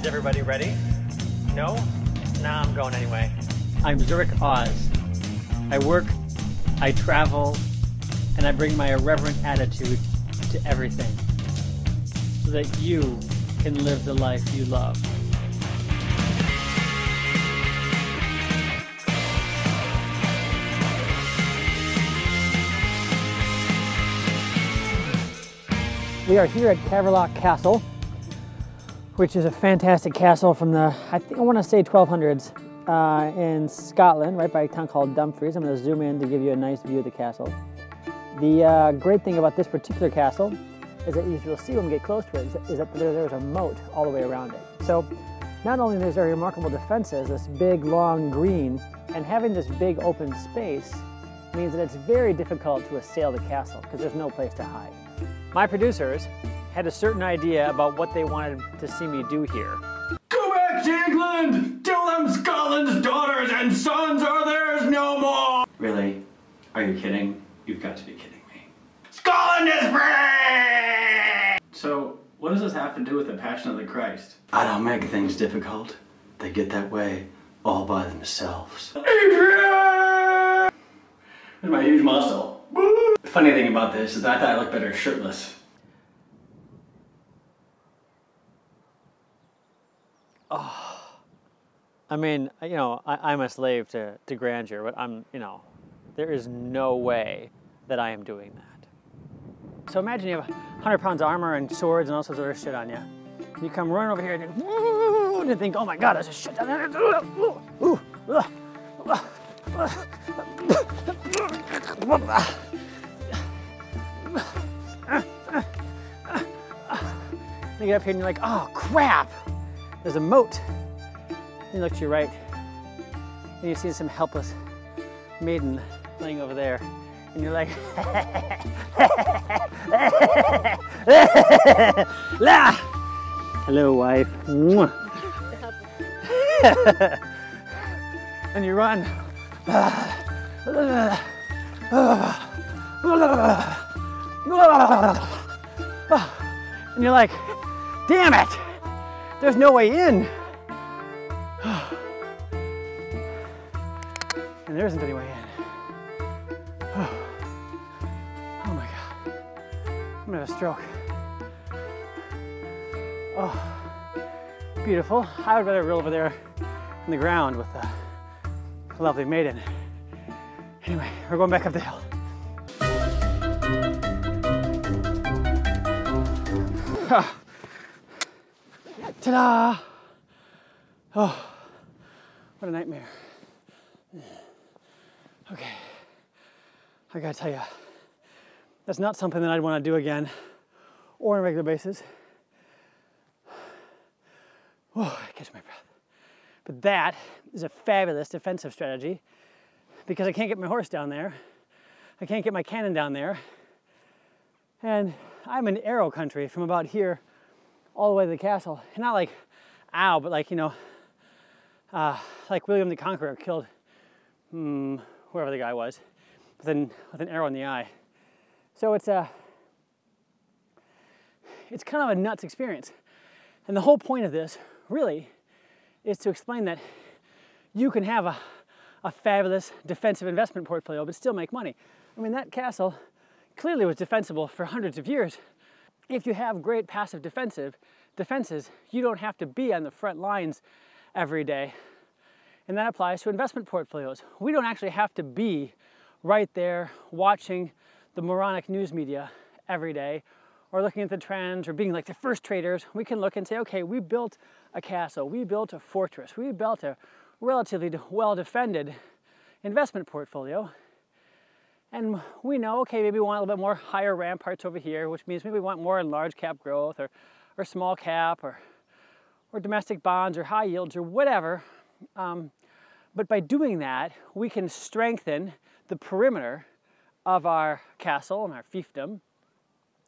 everybody ready? No? Nah, I'm going anyway. I'm Zurich Oz. I work, I travel, and I bring my irreverent attitude to everything so that you can live the life you love. We are here at Caerlaverock Castle, which is a fantastic castle from the, I want to say 1200s in Scotland, right by a town called Dumfries. I'm going to zoom in to give you a nice view of the castle. The great thing about this particular castle is that, as you'll see when we get close to it, is that there's a moat all the way around it. So not only is there remarkable defenses, this big long green, and having this big open space means that it's very difficult to assail the castle because there's no place to hide. My producers had a certain idea about what they wanted to see me do here. Go back to England! Tell them Scotland's daughters and sons are theirs no more! Really? Are you kidding? You've got to be kidding me. Scotland is free! So, what does this have to do with the Passion of the Christ? I don't make things difficult. They get that way all by themselves. There's my huge muscle. The funny thing about this is I thought I looked better shirtless. Oh. I mean, you know, I'm a slave to grandeur, but there is no way that I am doing that. So imagine you have 100 pounds of armor and swords and all sorts of other shit on you. You come running over here and you think, oh my God, there's a shit down there. You get up here and you're like, oh crap, there's a moat. And you look to your right and you see some helpless maiden laying over there. And you're like, La! Hello, wife. And you run. And you're like, damn it, there's no way in. And there isn't any way in. Oh my God, I'm gonna have a stroke. Oh, beautiful. I would rather roll over there in the ground with the lovely maiden. Anyway, we're going back up the hill. Ta-da! Oh, what a nightmare. Okay, I gotta tell you, that's not something that I'd want to do again or on a regular basis. Oh, I catch my breath. But that is a fabulous defensive strategy because I can't get my horse down there. I can't get my cannon down there. And I'm in arrow country from about here all the way to the castle. And not like, ow, but like, you know, like William the Conqueror killed whoever the guy was with an arrow in the eye. So it's kind of a nuts experience. And the whole point of this really is to explain that you can have a fabulous defensive investment portfolio but still make money. I mean, that castle clearly was defensible for hundreds of years. If you have great passive defenses, you don't have to be on the front lines every day. And that applies to investment portfolios. We don't actually have to be right there watching the moronic news media every day or looking at the trends or being like the first traders. We can look and say, okay, we built a castle, we built a fortress, we built a relatively well-defended investment portfolio. And we know, okay, maybe we want a little bit more higher ramparts over here, which means maybe we want more in large cap growth or small cap or domestic bonds or high yields or whatever. But by doing that, we can strengthen the perimeter of our castle and our fiefdom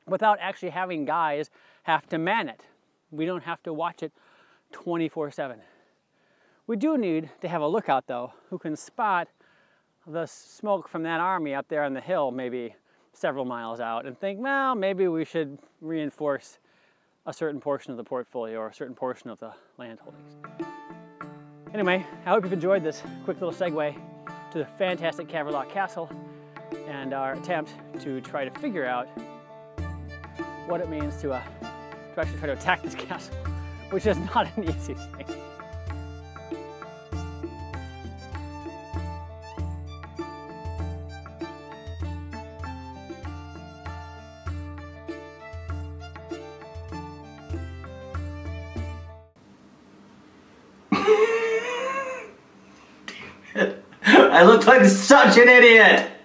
without actually having guys have to man it. We don't have to watch it 24/7. We do need to have a lookout though, who can spot the smoke from that army up there on the hill maybe several miles out and think, well, maybe we should reinforce a certain portion of the portfolio or a certain portion of the land holdings. Anyway, I hope you've enjoyed this quick little segue to the fantastic Caerlaverock Castle and our attempt to try to figure out what it means to actually try to attack this castle, which is not an easy thing. I look like such an idiot!